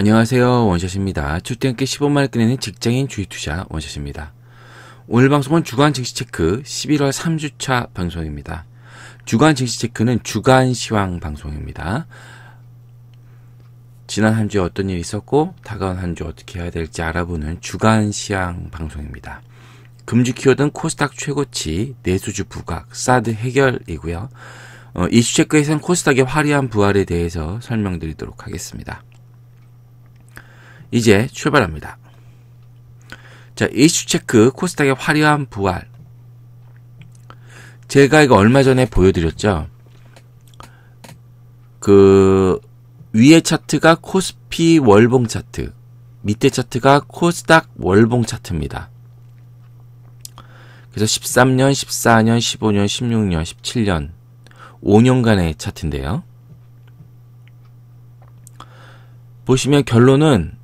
안녕하세요, 원샷입니다. 출퇴근길 15만원 꺼내는 직장인 주식투자 원샷입니다. 오늘 방송은 주간 증시체크 11월 3주차 방송입니다. 주간 증시체크는 주간 시황 방송입니다. 지난 한 주에 어떤 일이 있었고 다가온 한 주 어떻게 해야 될지 알아보는 주간 시황 방송입니다. 금주 키워드는 코스닥 최고치, 내수주 부각, 사드 해결이고요. 이슈체크에서는 코스닥의 화려한 부활에 대해서 설명드리도록 하겠습니다. 이제 출발합니다. 자, 이슈체크 코스닥의 화려한 부활. 제가 이거 얼마 전에 보여드렸죠. 위에 차트가 코스피 월봉 차트, 밑에 차트가 코스닥 월봉 차트입니다. 그래서 13년, 14년, 15년, 16년, 17년 5년간의 차트인데요. 보시면 결론은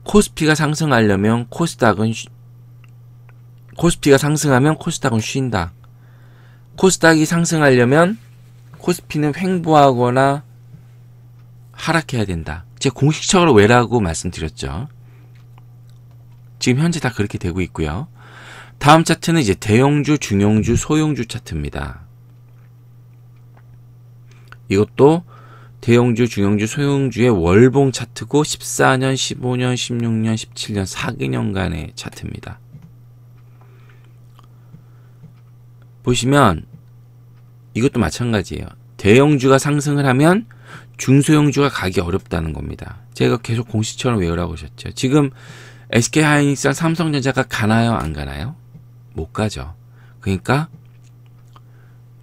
코스피가 상승하면 코스닥은 쉰다. 코스닥이 상승하려면 코스피는 횡보하거나 하락해야 된다. 제가 공식적으로 왜라고 말씀드렸죠. 지금 현재 다 그렇게 되고 있고요. 다음 차트는 이제 대형주, 중형주, 소형주 차트입니다. 이것도 대형주, 중형주, 소형주의 월봉 차트고 14년, 15년, 16년, 17년 4개년간의 차트입니다. 보시면 이것도 마찬가지예요. 대형주가 상승을 하면 중소형주가 가기 어렵다는 겁니다. 제가 계속 공식처럼 외우라고 하셨죠. 지금 SK하이닉스랑 삼성전자가 가나요? 안 가나요? 못 가죠. 그러니까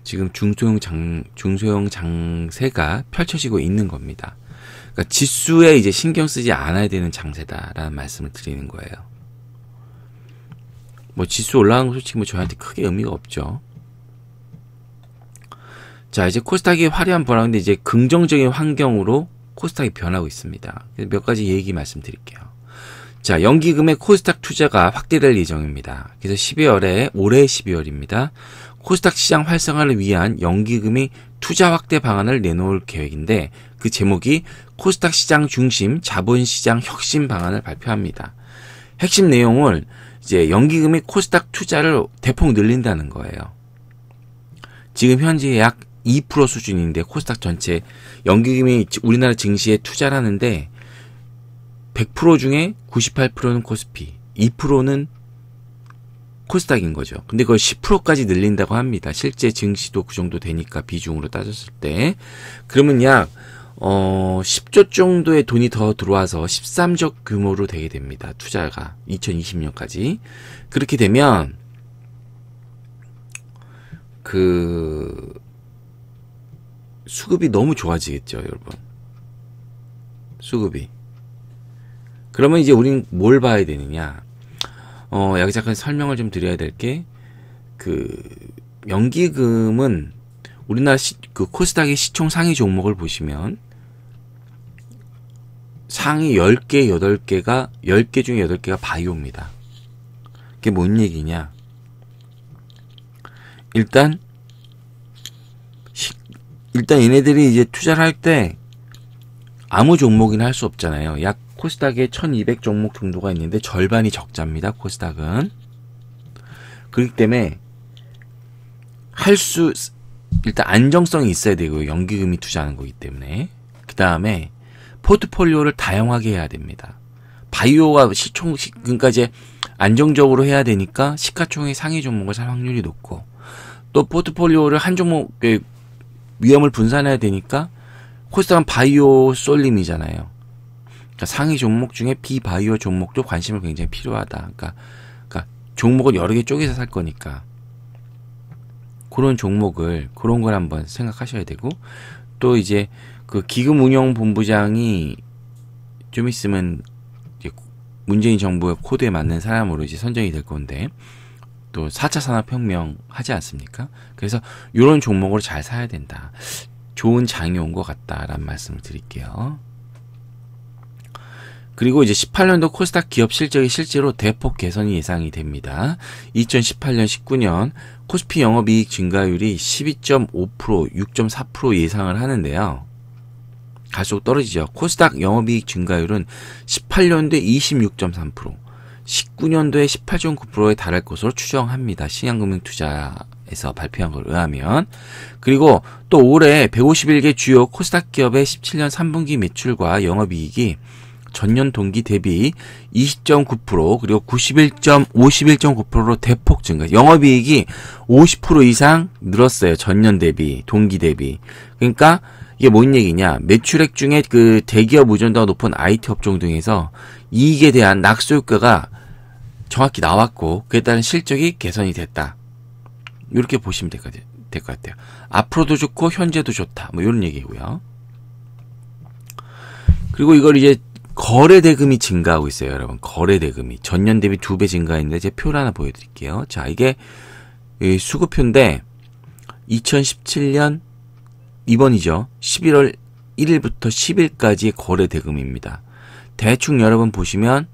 지금 중소형 장세가 펼쳐지고 있는 겁니다. 그러니까 지수에 이제 신경 쓰지 않아야 되는 장세다라는 말씀을 드리는 거예요. 뭐 지수 올라가는 거 솔직히 저한테 크게 의미가 없죠. 자, 이제 코스닥이 화려한 변화인데 이제 긍정적인 환경으로 코스닥이 변하고 있습니다. 몇 가지 얘기 말씀드릴게요. 자, 연기금의 코스닥 투자가 확대될 예정입니다. 그래서 올해 12월입니다. 코스닥 시장 활성화를 위한 연기금이 투자 확대 방안을 내놓을 계획인데 그 제목이 코스닥 시장 중심 자본시장 혁신 방안을 발표합니다. 핵심 내용을 이제 연기금이 코스닥 투자를 대폭 늘린다는 거예요. 지금 현재 약 2% 수준인데 코스닥 전체 연기금이 우리나라 증시에 투자를 하는데 100% 중에 98%는 코스피, 2%는 코스닥인 거죠. 근데 그걸 10%까지 늘린다고 합니다. 실제 증시도 그 정도 되니까 비중으로 따졌을 때. 그러면 약 10조 정도의 돈이 더 들어와서 13조 규모로 되게 됩니다. 투자가 2020년까지. 그렇게 되면 수급이 너무 좋아지겠죠, 여러분. 수급이. 그러면 이제 우린 뭘 봐야 되느냐? 여기 잠깐 설명을 좀 드려야 될 게, 연기금은 우리나라 코스닥의 시총 상위 종목을 보시면, 상위 10개, 10개 중에 8개가 바이오입니다. 그게 뭔 얘기냐? 일단 얘네들이 이제 투자를 할 때 아무 종목이나 할 수 없잖아요. 약 코스닥에 1200 종목 정도가 있는데 절반이 적자입니다. 코스닥은. 그렇기 때문에 일단 안정성이 있어야 되고요. 연기금이 투자하는 거기 때문에. 그 다음에 포트폴리오를 다양하게 해야 됩니다. 바이오가 그러니까 이제 안정적으로 해야 되니까 시가총액 상위 종목을 살 확률이 높고 또 포트폴리오를 한 종목의 위험을 분산해야 되니까 코스닥은 바이오 쏠림이잖아요. 그러니까 상위 종목 중에 비바이오 종목도 관심을 굉장히 필요하다. 그러니까 종목을 여러 개 쪼개서 살 거니까 그런 걸 한번 생각하셔야 되고 또 이제 기금운용본부장이 좀 있으면 이제 문재인 정부의 코드에 맞는 사람으로 이제 선정이 될 건데 또 4차 산업혁명 하지 않습니까? 그래서 이런 종목을 잘 사야 된다. 좋은 장이 온 것 같다라는 말씀을 드릴게요. 그리고 이제 18년도 코스닥 기업 실적이 실제로 대폭 개선이 예상이 됩니다. 2018년, 19년 코스피 영업이익 증가율이 12.5%, 6.4% 예상을 하는데요. 갈수록 떨어지죠. 코스닥 영업이익 증가율은 18년도에 26.3%, 19년도에 18.9%에 달할 것으로 추정합니다. 신한금융투자에서 발표한 걸 의하면. 그리고 또 올해 151개 주요 코스닥 기업의 17년 3분기 매출과 영업이익이 전년 동기 대비 20.9% 그리고 51.9%로 대폭 증가. 영업이익이 50% 이상 늘었어요. 전년 대비, 동기 대비. 그러니까 이게 뭔 얘기냐? 매출액 중에 그 대기업 의존도가 높은 IT 업종 등에서 이익에 대한 낙수 효과가 정확히 나왔고 그에 따른 실적이 개선이 됐다. 이렇게 보시면 될 것 같아요. 앞으로도 좋고 현재도 좋다. 뭐 이런 얘기고요. 그리고 이걸 이제 거래 대금이 증가하고 있어요, 여러분. 거래 대금이 전년 대비 2배 증가했는데 제 표를 하나 보여드릴게요. 자, 이게 수급표인데 2017년 이번이죠. 11월 1일부터 10일까지의 거래 대금입니다. 대충 여러분 보시면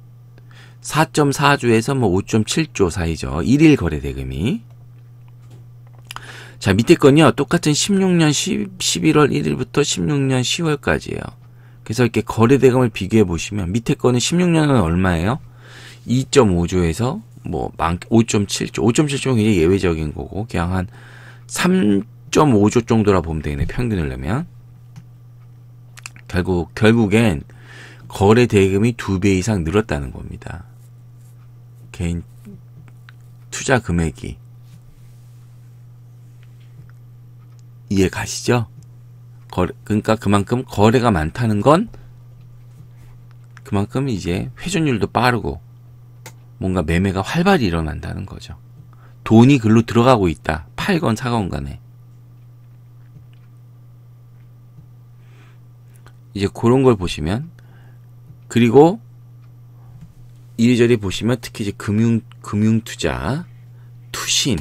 4.4조에서 뭐 5.7조 사이죠. 1일 거래 대금이. 자, 밑에 건요. 똑같은 16년 11월 1일부터 16년 10월까지예요. 그래서 이렇게 거래 대금을 비교해 보시면 밑에 거는 16년은 얼마예요? 2.5조에서 뭐 5.7조. 5.7조는 굉장히 예외적인 거고 그냥 한 3.5조 정도라 보면 되겠네. 평균을 내면. 결국엔 거래 대금이 2배 이상 늘었다는 겁니다. 개인 투자 금액이. 이해 가시죠? 그러니까 그만큼 거래가 많다는 건 그만큼 이제 회전율도 빠르고 뭔가 매매가 활발히 일어난다는 거죠. 돈이 글로 들어가고 있다. 팔건 사건 간에. 이제 그런 걸 보시면 그리고 이리저리 보시면 특히 이제 금융투자, 투신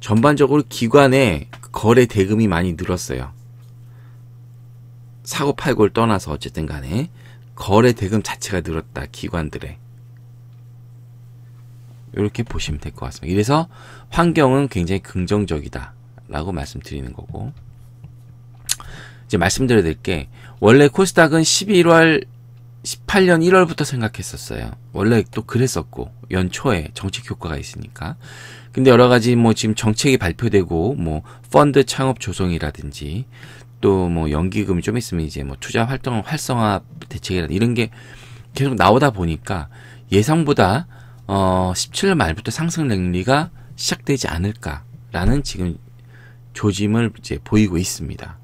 전반적으로 기관의 거래 대금이 많이 늘었어요. 사고 팔고를 떠나서 어쨌든 간에 거래 대금 자체가 늘었다. 기관들의. 이렇게 보시면 될 것 같습니다. 이래서 환경은 굉장히 긍정적이다 라고 말씀드리는 거고 이제 말씀드려야 될 게 원래 코스닥은 18년 1월부터 생각했었어요. 원래 또 그랬었고 연초에 정책 효과가 있으니까. 근데 여러 가지 뭐 지금 정책이 발표되고 뭐 펀드 창업 조성이라든지 또 뭐 연기금이 좀 있으면 이제 뭐 투자 활동 활성화 대책이라든지 이런 게 계속 나오다 보니까 예상보다 17년 말부터 상승 랠리가 시작되지 않을까라는 지금 조짐을 이제 보이고 있습니다.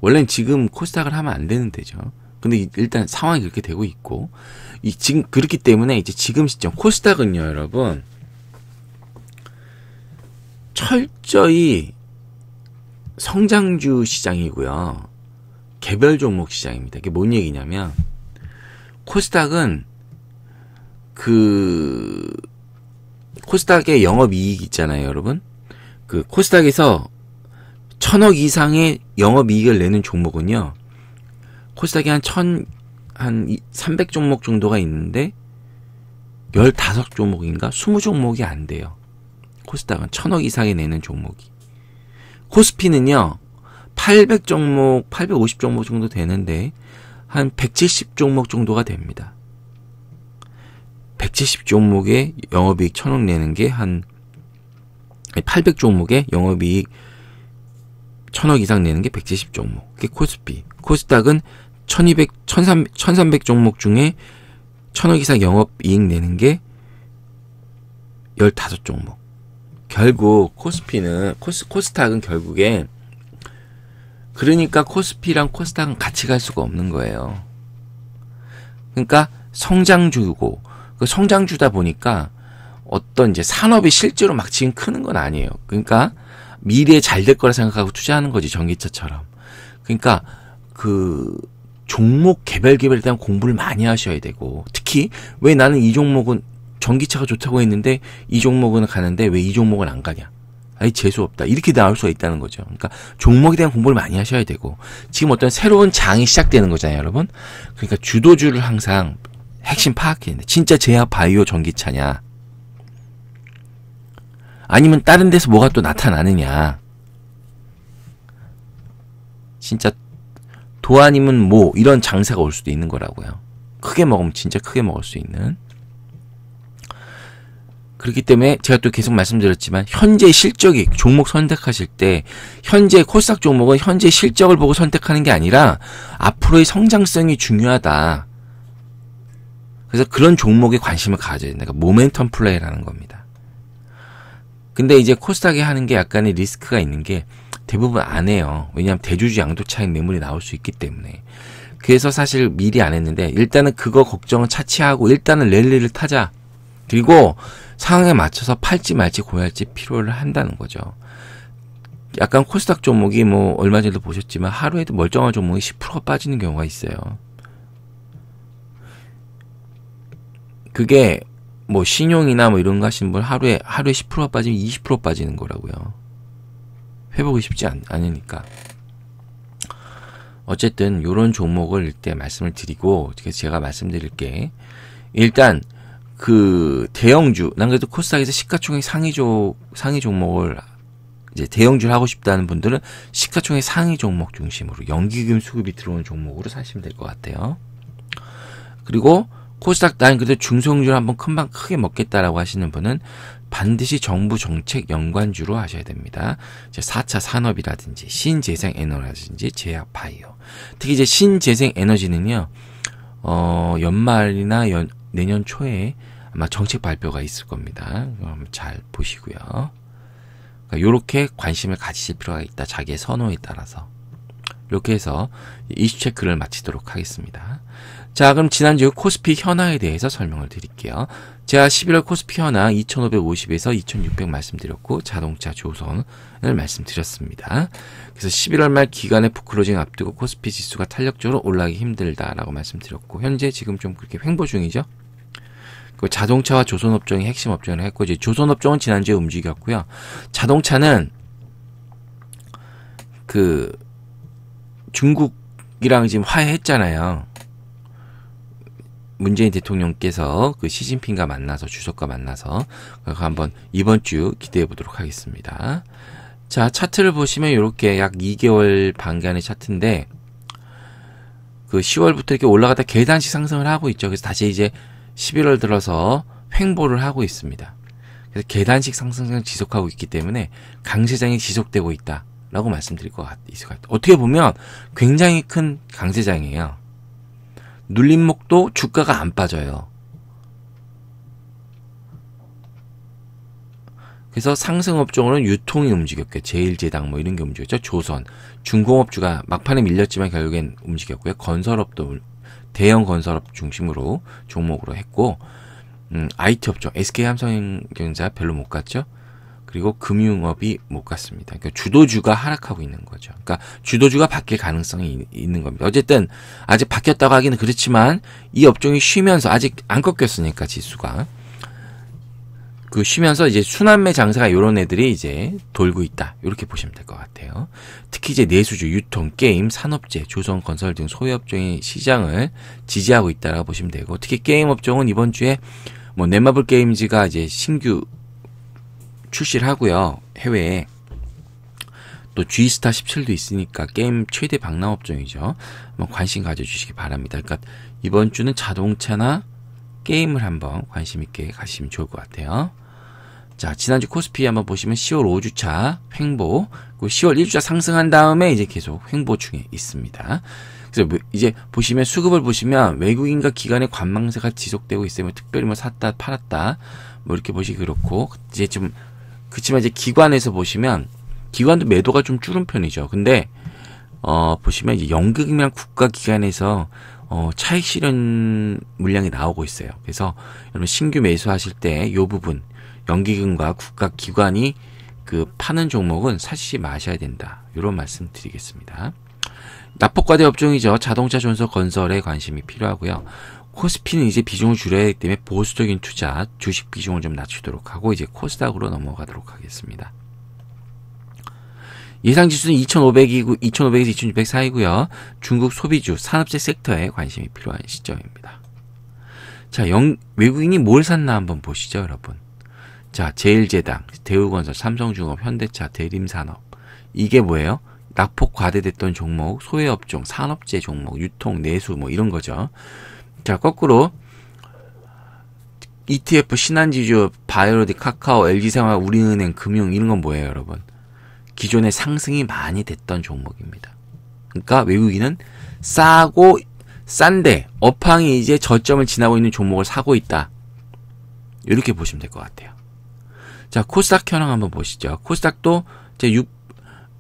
원래는 지금 코스닥을 하면 안 되는 데죠. 근데 일단 상황이 그렇게 되고 있고 지금 그렇기 때문에 이제 지금 시점 코스닥은요, 여러분 철저히 성장주 시장이고요. 개별 종목 시장입니다. 이게 뭔 얘기냐면 코스닥은 코스닥의 영업이익 있잖아요, 여러분. 그 코스닥에서 1,000억 이상의 영업이익을 내는 종목은요. 코스닥이 한 300종목 정도가 있는데 15종목인가? 20종목이 안 돼요. 코스닥은 1,000억 이상에 내는 종목이. 코스피는요. 800종목, 850종목 정도 되는데 한 170종목 정도가 됩니다. 170종목에 영업이익 1,000억 내는 게 한 800종목에 영업이익 1,000억 이상 내는 게 170종목. 그게 코스피. 코스닥은 1,300종목 중에 1,000억 이상 영업이익 내는 게 15종목. 결국 코스닥은 결국에 그러니까 코스피랑 코스닥은 같이 갈 수가 없는 거예요. 그러니까 성장주고 그 성장주다 보니까 어떤 이제 산업이 실제로 막 지금 크는 건 아니에요. 그러니까 미래에 잘 될 거라 생각하고 투자하는 거지, 전기차처럼. 그러니까 그 종목 개별에 대한 공부를 많이 하셔야 되고 특히 왜 나는 이 종목은 전기차가 좋다고 했는데 이 종목은 가는데 왜 이 종목은 안 가냐. 아니 재수없다. 이렇게 나올 수가 있다는 거죠. 그러니까 종목에 대한 공부를 많이 하셔야 되고 지금 어떤 새로운 장이 시작되는 거잖아요, 여러분. 그러니까 주도주를 항상 핵심 파악해야 되는데 진짜 제약 바이오 전기차냐 아니면 다른 데서 뭐가 또 나타나느냐 진짜 도 아니면 모 이런 장세가 올 수도 있는 거라고요. 크게 먹으면 진짜 크게 먹을 수 있는. 그렇기 때문에 제가 또 계속 말씀드렸지만 현재 실적이 종목 선택하실 때 현재 코스닥 종목은 현재 실적을 보고 선택하는 게 아니라 앞으로의 성장성이 중요하다. 그래서 그런 종목에 관심을 가져야 된다. 그러니까 모멘텀 플레이라는 겁니다. 근데 이제 코스닥이 하는 게 약간의 리스크가 있는 게 대부분 안 해요. 왜냐하면 대주주 양도 차익 매물이 나올 수 있기 때문에. 그래서 사실 미리 안 했는데 일단은 그거 걱정은 차치하고 일단은 랠리를 타자. 그리고 상황에 맞춰서 팔지 말지 고할지 필요를 한다는 거죠. 약간 코스닥 종목이 뭐 얼마 전에도 보셨지만 하루에도 멀쩡한 종목이 10%가 빠지는 경우가 있어요. 그게 뭐 신용이나 뭐 이런 거 하시는 분 하루에 10%가 빠지면 20% 빠지는 거라고요. 회복이 쉽지 않으니까. 어쨌든 요런 종목을 일단 말씀을 드리고 제가 말씀드릴 게 일단 그 대형주, 난 그래도 코스닥에서 시가총액 상위 종목을 이제 대형주를 하고 싶다는 분들은 시가총액 상위 종목 중심으로 연기금 수급이 들어오는 종목으로 사시면 될 것 같아요. 그리고 코스닥 난 그래도 중소형주를 한번 큰방 크게 먹겠다라고 하시는 분은 반드시 정부 정책 연관주로 하셔야 됩니다. 이제 4차 산업이라든지 신재생 에너지라든지 제약 바이오. 특히 이제 신재생 에너지는요. 연말이나 내년 초에 아마 정책 발표가 있을 겁니다. 한번 잘 보시고요. 그러니까 요렇게 관심을 가지실 필요가 있다. 자기의 선호에 따라서. 이렇게 해서 이슈 체크를 마치도록 하겠습니다. 자, 그럼 지난주 코스피 현황에 대해서 설명을 드릴게요. 제가 11월 코스피 현황 2550에서 2600 말씀드렸고 자동차 조선을 말씀드렸습니다. 그래서 11월 말 기간의 포클로징 앞두고 코스피 지수가 탄력적으로 올라가기 힘들다라고 말씀드렸고 현재 지금 좀 그렇게 횡보 중이죠. 그 자동차와 조선업종이 핵심 업종을 했고 이제 조선업종은 지난주에 움직였고요. 자동차는 그 중국이랑 지금 화해했잖아요. 문재인 대통령께서 그 시진핑과 만나서 주석과 만나서 한번 이번 주 기대해 보도록 하겠습니다. 자, 차트를 보시면 이렇게 약 2개월 반간의 차트인데 그 10월부터 이렇게 올라가다 계단식 상승을 하고 있죠. 그래서 다시 이제 11월 들어서 횡보를 하고 있습니다. 그래서 계단식 상승을 지속하고 있기 때문에 강세장이 지속되고 있다라고 말씀드릴 것 같아요. 어떻게 보면 굉장히 큰 강세장이에요. 눌림목도 주가가 안 빠져요. 그래서 상승업종으로는 유통이 움직였고요. 제일제당 뭐 이런 게 움직였죠. 조선, 중공업주가 막판에 밀렸지만 결국엔 움직였고요. 건설업도 대형 건설업 중심으로 종목으로 했고 IT 업종, SK삼성전자 별로 못 갔죠. 그리고 금융업이 못 갔습니다. 그러니까 주도주가 하락하고 있는 거죠. 그러니까 주도주가 바뀔 가능성이 있는 겁니다. 어쨌든 아직 바뀌었다고 하기는 그렇지만 이 업종이 쉬면서 아직 안 꺾였으니까 지수가 그 쉬면서 이제 순환매 장세가 이런 애들이 이제 돌고 있다. 이렇게 보시면 될 것 같아요. 특히 이제 내수주, 유통, 게임, 산업재, 조선, 건설 등 소유업종이 시장을 지지하고 있다라고 보시면 되고 특히 게임 업종은 이번 주에 뭐 넷마블 게임즈가 이제 신규 출시를 하고요. 해외에 또 G스타 17도 있으니까 게임 최대 방남 업종이죠. 한번 관심 가져주시기 바랍니다. 그러니까 이번 주는 자동차나 게임을 한번 관심 있게 가시면 좋을 것 같아요. 자, 지난주 코스피 한번 보시면 10월 5주차 횡보, 그리고 10월 1주차 상승한 다음에 이제 계속 횡보 중에 있습니다. 그래서 이제 보시면 수급을 보시면 외국인과 기관의 관망세가 지속되고 있으면 특별히 뭐 샀다 팔았다 뭐 이렇게 보시기 그렇고 이제 좀 그렇지만 이제 기관에서 보시면 기관도 매도가 좀 줄은 편이죠. 근데 보시면 이제 연극이랑 국가기관에서 차익 실현 물량이 나오고 있어요. 그래서 여러분 신규 매수하실 때 이 부분 연기금과 국가기관이 그 파는 종목은 사시지 마셔야 된다. 이런 말씀 드리겠습니다. 납폭과대 업종이죠. 자동차, 전설, 건설에 관심이 필요하고요. 코스피는 이제 비중을 줄여야 하기 때문에 보수적인 투자, 주식 비중을 좀 낮추도록 하고 이제 코스닥으로 넘어가도록 하겠습니다. 예상지수는 2,500이고 2,500에서 2,600 사이고요. 중국 소비주, 산업재 섹터에 관심이 필요한 시점입니다. 자, 외국인이 뭘 샀나 한번 보시죠, 여러분. 자, 제일제당, 대우건설, 삼성중업, 현대차, 대림산업. 이게 뭐예요? 낙폭 과대됐던 종목, 소외업종, 산업재 종목, 유통, 내수 뭐 이런 거죠. 자, 거꾸로 ETF, 신한지주, 바이오로디, 카카오, LG생활, 우리은행, 금융 이런 건 뭐예요, 여러분? 기존에 상승이 많이 됐던 종목입니다. 그러니까 외국인은 싸고 싼데 업황이 이제 저점을 지나고 있는 종목을 사고 있다. 이렇게 보시면 될 것 같아요. 자, 코스닥 현황 한번 보시죠. 코스닥도 이제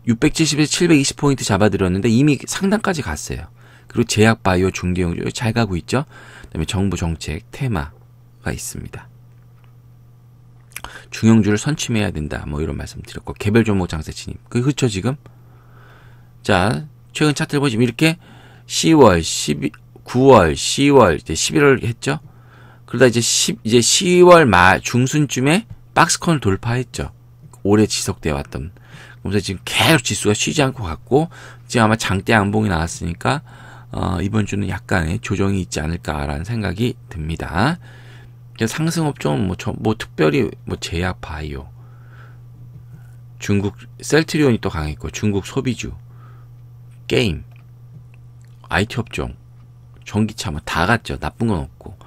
670에서 720포인트 잡아들였는데 이미 상단까지 갔어요. 그리고 제약, 바이오, 중개용 잘 가고 있죠. 그다음에 정부 정책, 테마가 있습니다. 중형주를 선취해야 된다. 뭐 이런 말씀 드렸고, 개별 종목 장세 진입. 그렇죠, 지금? 자, 최근 차트를 보시면 이렇게 10월, 9월, 10월, 이제 11월 했죠? 그러다 이제 10월 말 중순쯤에 박스권을 돌파했죠. 오래 지속되어 왔던. 그래서 지금 계속 지수가 쉬지 않고 갔고, 지금 아마 장대 양봉이 나왔으니까, 이번 주는 약간의 조정이 있지 않을까라는 생각이 듭니다. 상승 업종은 특별히 제약, 바이오, 중국 셀트리온이 또 강했고, 중국 소비주, 게임, IT 업종, 전기차 다 갔죠. 나쁜 건 없고.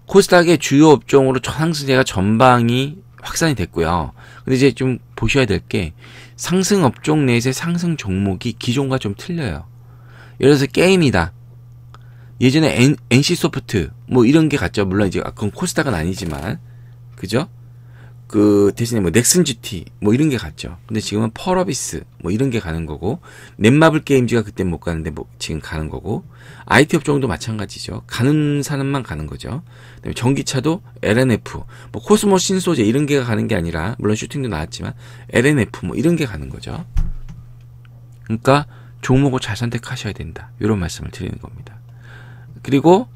코스닥의 주요 업종으로 상승세가 전방이 확산이 됐고요. 근데 이제 좀 보셔야 될 게 상승 업종 내에서의 상승 종목이 기존과 좀 틀려요. 예를 들어서 게임이다. 예전에 NC소프트 뭐 이런 게 갔죠. 물론 이제 그건 코스닥은 아니지만 그죠? 그 대신에 넥슨 GT 뭐 이런 게 갔죠. 근데 지금은 펄어비스 뭐 이런 게 가는 거고, 넷마블 게임즈가 그때 못 가는데 지금 가는 거고, IT 업종도 마찬가지죠. 가는 사람만 가는 거죠. 그다음에 전기차도 LNF, 코스모 신소재 이런 게 가는 게 아니라, 물론 슈팅도 나왔지만 LNF 뭐 이런 게 가는 거죠. 그러니까 종목을 잘 선택하셔야 된다. 이런 말씀을 드리는 겁니다. 그리고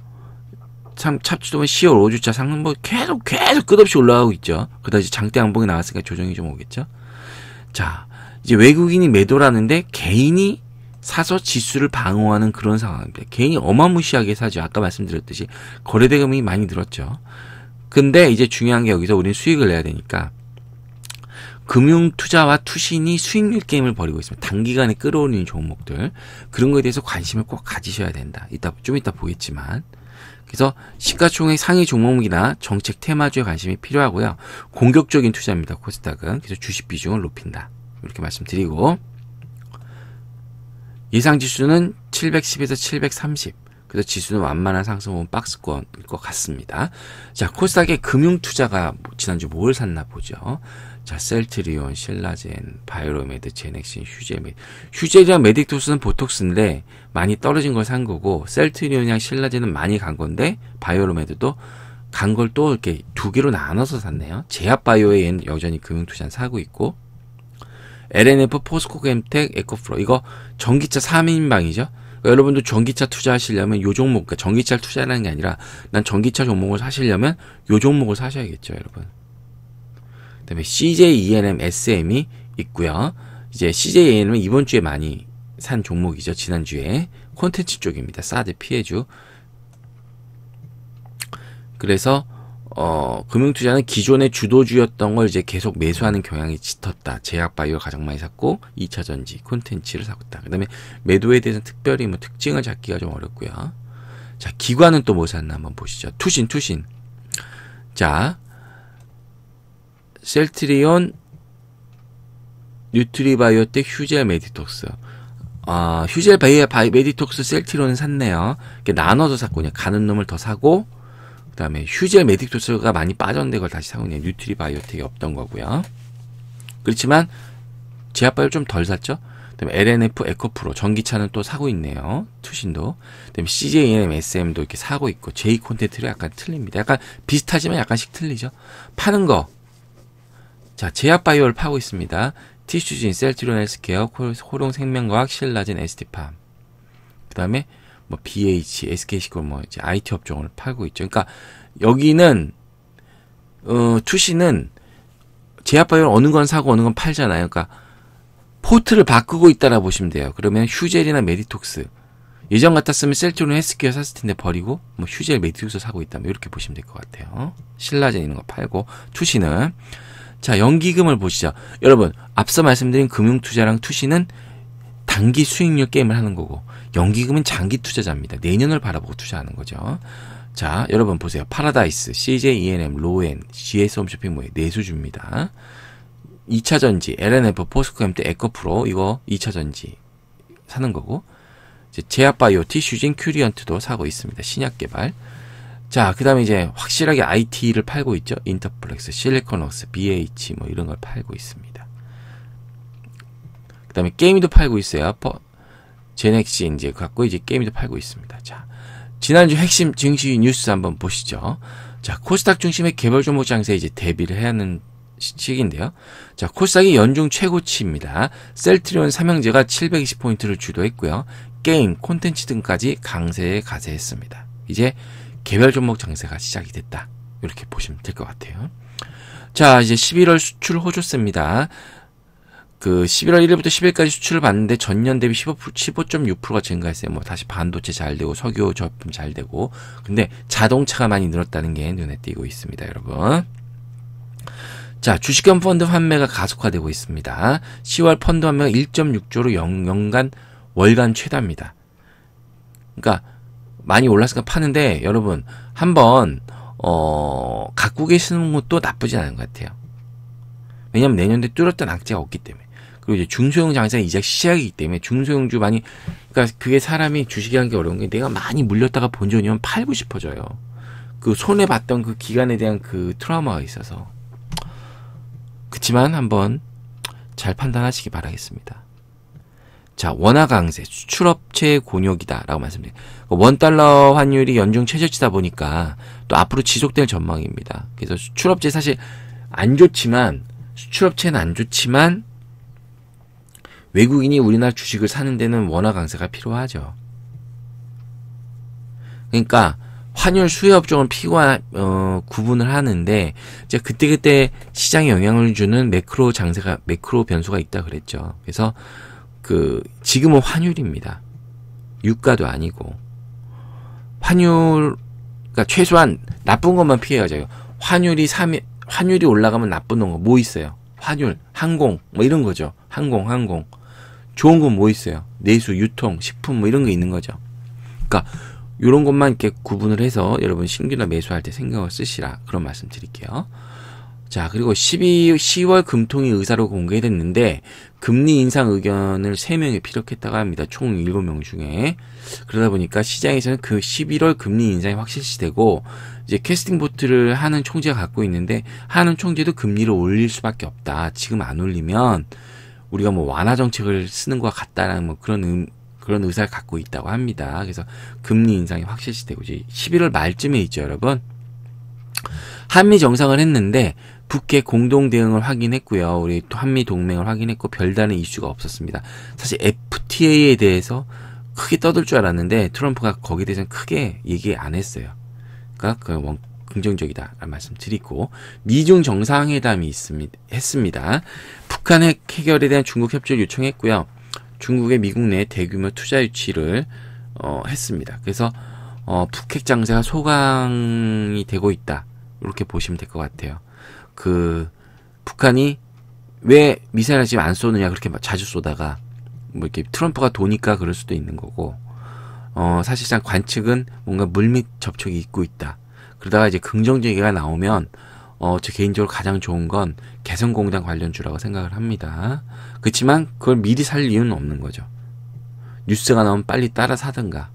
참 차트도 10월 5주차 상승 계속 끝없이 올라가고 있죠. 그러다 이제 장대 양봉이 나왔으니까 조정이 좀 오겠죠. 자, 이제 외국인이 매도라는데 개인이 사서 지수를 방어하는 그런 상황입니다. 개인이 어마무시하게 사죠. 아까 말씀드렸듯이 거래대금이 많이 늘었죠. 근데 이제 중요한 게 여기서 우리는 수익을 내야 되니까 금융 투자와 투신이 수익률 게임을 벌이고 있습니다. 단기간에 끌어올리는 종목들, 그런 거에 대해서 관심을 꼭 가지셔야 된다. 좀 이따 보겠지만. 그래서 시가총액 상위 종목이나 정책 테마주에 관심이 필요하고요. 공격적인 투자입니다. 코스닥은. 그래서 주식 비중을 높인다. 이렇게 말씀드리고, 예상 지수는 710에서 730. 그래서 지수는 완만한 상승 혹은 박스권일 것 같습니다. 자, 코스닥의 금융 투자가 지난주 뭘 샀나 보죠. 자, 셀트리온, 신라젠, 바이오로메드, 제넥신, 휴젤이랑 메딕토스는 보톡스인데 많이 떨어진 걸 산 거고, 셀트리온이랑 신라젠은 많이 간 건데, 바이오로메드도 간 걸 또 이렇게 두 개로 나눠서 샀네요. 제약바이오에 여전히 금융투자는 사고 있고, LNF, 포스코겜텍, 에코프로, 이거 전기차 3인방이죠. 그러니까 여러분도 전기차 투자하시려면 요 종목, 그러니까 전기차를 투자하는 게 아니라 난 전기차 종목을 사시려면 요 종목을 사셔야겠죠, 여러분. 그다음에 CJ ENM, SM이 있고요. 이제 CJ ENM은 이번 주에 많이 산 종목이죠. 지난주에 콘텐츠 쪽입니다. 사드 피해주. 그래서 금융투자는 기존의 주도주였던 걸 이제 계속 매수하는 경향이 짙었다. 제약바이오 가장 많이 샀고, 2차전지, 콘텐츠를 샀다. 그 다음에 매도에 대해서는 특별히 특징을 잡기가 좀 어렵고요. 자, 기관은 또 뭐 샀나 한번 보시죠. 투신. 자, 셀트리온, 뉴트리바이오텍, 휴젤, 메디톡스. 휴젤, 메디톡스, 셀트리온은 샀네요. 이렇게 나눠서 샀군요. 가는 놈을 더 사고, 그 다음에 휴젤, 메딕토스가 많이 빠졌는데 그걸 다시 사고 있네요. 뉴트리 바이오텍이 없던 거고요. 그렇지만 제약바이오 좀 덜 샀죠. 그 다음에 LNF, 에코프로, 전기차는 또 사고 있네요. 투신도. 그 다음에 CJENM, SM도 이렇게 사고 있고, J콘텐츠를 약간 틀립니다. 약간 비슷하지만 약간씩 틀리죠. 파는 거. 자, 제약바이오를 파고 있습니다. 티슈진, 셀트리온 헬스케어, 호롱생명과학, 신라젠, ST팜. 그 다음에 BH, SK시콜 이제 IT 업종을 팔고 있죠. 그러니까 여기는 투신은 제약바이오를 어느 건 사고 어느 건 팔잖아요. 그러니까 포트를 바꾸고 있다라 보시면 돼요. 그러면 휴젤이나 메디톡스, 예전 같았으면 셀트리온 헬스케어 샀을 텐데 버리고 휴젤, 메디톡스 사고 있다면 이렇게 보시면 될 것 같아요. 신라젠 이런 거 팔고, 투신은. 자, 연기금을 보시죠. 여러분, 앞서 말씀드린 금융투자랑 투신은 장기 수익률 게임을 하는 거고, 연기금은 장기 투자자입니다. 내년을 바라보고 투자하는 거죠. 자, 여러분 보세요. 파라다이스, CJ E&M, 로엔, GS 홈쇼핑몰의 내수주입니다. 2차전지, LNF, 포스코엠트, 에코프로, 이거 2차전지 사는 거고, 이제 제약바이오, 티슈진, 큐리언트도 사고 있습니다. 신약 개발. 자, 그 다음에 이제 확실하게 IT를 팔고 있죠. 인터플렉스, 실리콘웍스, BH 뭐 이런 걸 팔고 있습니다. 그 다음에 게임도 팔고 있어요. 제넥시 이제 갖고 이제 게임도 팔고 있습니다. 자, 지난주 핵심 증시 뉴스 한번 보시죠. 자, 코스닥 중심의 개별 종목 장세에 이제 대비를 해야 하는 시기인데요. 자, 코스닥이 연중 최고치입니다. 셀트리온 삼형제가 720포인트를 주도했고요. 게임, 콘텐츠 등까지 강세에 가세했습니다. 이제 개별 종목 장세가 시작이 됐다. 이렇게 보시면 될 것 같아요. 자, 이제 11월 수출 호조세입니다. 그 11월 1일부터 10일까지 수출을 봤는데 전년 대비 15.6%가 증가했어요. 뭐 다시 반도체 잘 되고 석유 제품 잘 되고. 근데 자동차가 많이 늘었다는 게 눈에 띄고 있습니다, 여러분. 자, 주식형 펀드 환매가 가속화되고 있습니다. 10월 펀드 환매가 1.6조로 연간 월간 최다입니다. 그러니까 많이 올랐으니까 파는데 여러분 한번 갖고 계시는 것도 나쁘진 않은 것 같아요. 왜냐면 내년도에 뚜렷한 악재가 없기 때문에. 그리고 이제 중소형 장세가 이제 시작이기 때문에 중소형주 많이, 그러니까 그게 사람이 주식이 하는 게 어려운 게 내가 많이 물렸다가 본전이면 팔고 싶어져요. 그 손해 봤던 그 기간에 대한 그 트라우마가 있어서. 그치만 한번 잘 판단하시기 바라겠습니다. 자, 원화 강세, 수출업체의 곤욕이다 라고 말씀드립니다. 원달러 환율이 연중 최저치다 보니까 또 앞으로 지속될 전망입니다. 그래서 수출업체 사실 안 좋지만, 수출업체는 안 좋지만 외국인이 우리나라 주식을 사는 데는 원화 강세가 필요하죠. 그러니까 환율 수혜 업종을 구분을 하는데, 이제 그때그때 시장에 영향을 주는 매크로 변수가 있다 그랬죠. 그래서 지금은 환율입니다. 유가도 아니고. 그러니까 최소한 나쁜 것만 피해야죠. 환율이 올라가면 나쁜 거 뭐 있어요? 환율, 항공, 뭐 이런 거죠. 항공. 좋은 건 뭐 있어요? 내수, 유통, 식품 뭐 이런 게 있는 거죠. 그러니까 이런 것만 이렇게 구분을 해서 여러분 신규나 매수할 때 신경을 쓰시라. 그런 말씀 드릴게요. 자, 그리고 10월 금통위 의사로 공개됐는데 금리 인상 의견을 3명이 피력했다고 합니다. 총 7명 중에. 그러다 보니까 시장에서는 그 11월 금리 인상이 확실시되고, 이제 캐스팅 보트를 하는 총재가 갖고 있는데 하는 총재도 금리를 올릴 수밖에 없다. 지금 안 올리면 우리가 뭐 완화 정책을 쓰는 것과 같다라는 뭐 그런 의사를 갖고 있다고 합니다. 그래서 금리 인상이 확실시되고 이제 11월 말쯤에 있죠, 여러분. 한미 정상을 했는데 북핵 공동 대응을 확인했고요. 우리 또 한미 동맹을 확인했고 별다른 이슈가 없었습니다. 사실 FTA에 대해서 크게 떠들 줄 알았는데 트럼프가 거기에 대해서는 크게 얘기 안 했어요. 그러니까 긍정적이다라는 말씀 드리고, 미중 정상회담이 했습니다. 북한 핵 해결에 대한 중국 협조를 요청했고요. 중국의 미국 내 대규모 투자 유치를 했습니다. 그래서 북핵 장세가 소강이 되고 있다. 이렇게 보시면 될 것 같아요. 북한이 왜 미사일을 지금 안 쏘느냐 그렇게 자주 쏘다가 뭐 이렇게 트럼프가 도니까 그럴 수도 있는 거고, 사실상 관측은 뭔가 물밑 접촉이 있고 있다. 그러다가 이제 긍정적 얘기가 나오면 저 개인적으로 가장 좋은 건 개성공단 관련주라고 생각을 합니다. 그렇지만 그걸 미리 살 이유는 없는 거죠. 뉴스가 나오면 빨리 따라 사든가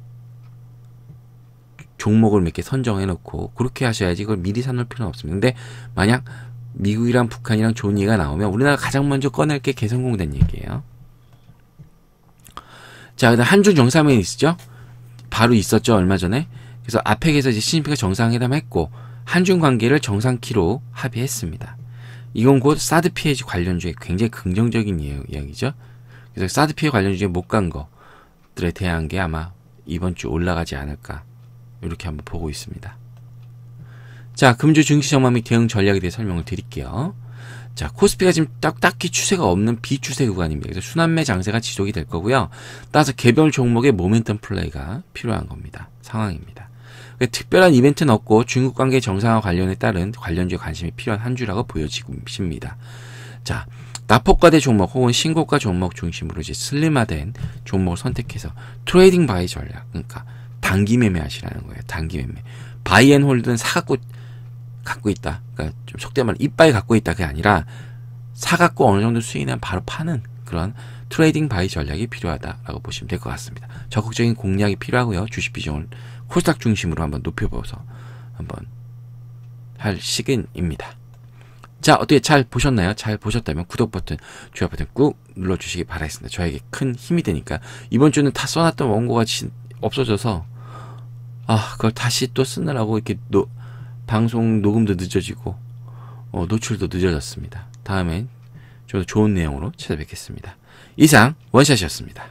종목을 몇 개 선정해놓고 그렇게 하셔야지 그걸 미리 사놓을 필요는 없습니다. 근데 만약 미국이랑 북한이랑 좋은 얘기가 나오면 우리나라가 가장 먼저 꺼낼 게 개성공단 얘기예요. 자, 그다음 한중 정상회담이 있었죠? 바로 있었죠, 얼마 전에. 그래서 아펙에서 이제 시진핑과 정상회담 했고 한중 관계를 정상키로 합의했습니다. 이건 곧 사드 피해 관련주에 굉장히 긍정적인 이야기죠. 그래서 사드 피해 관련주에 못 간 것들에 대한 게 아마 이번 주 올라가지 않을까, 이렇게 한번 보고 있습니다. 자, 금주 증시 전망 및 대응 전략에 대해 설명을 드릴게요. 자, 코스피가 지금 딱히 추세가 없는 비추세 구간입니다. 그래서 순환매 장세가 지속이 될 거고요. 따라서 개별 종목의 모멘텀 플레이가 필요한 겁니다. 상황입니다. 특별한 이벤트는 없고 중국 관계 정상화 관련에 따른 관련주에 관심이 필요한 한 주라고 보여지고 있습니다. 자, 낙폭과대 종목 혹은 신고가 종목 중심으로 이제 슬림화된 종목을 선택해서 트레이딩 바이 전략, 그러니까 단기 매매하시라는 거예요. 단기 매매. 바이 앤 홀드는 갖고 있다. 그러니까 좀 속된 말로 이빨 갖고 있다. 그게 아니라 사갖고 어느 정도 수익이 나면 바로 파는 그런 트레이딩 바이 전략이 필요하다라고 보시면 될 것 같습니다. 적극적인 공략이 필요하고요. 주식 비중을 코스닥 중심으로 한번 높여보아서 한번 할 시간입니다. 자, 어떻게 잘 보셨나요? 잘 보셨다면 구독 버튼, 좋아요 버튼 꾹 눌러주시기 바라겠습니다. 저에게 큰 힘이 되니까. 이번 주는 다 써놨던 원고가 없어져서 그걸 다시 또 쓰느라고 이렇게 방송 녹음도 늦어지고 노출도 늦어졌습니다. 다음엔 좀 더 좋은 내용으로 찾아뵙겠습니다. 이상 원샷이었습니다.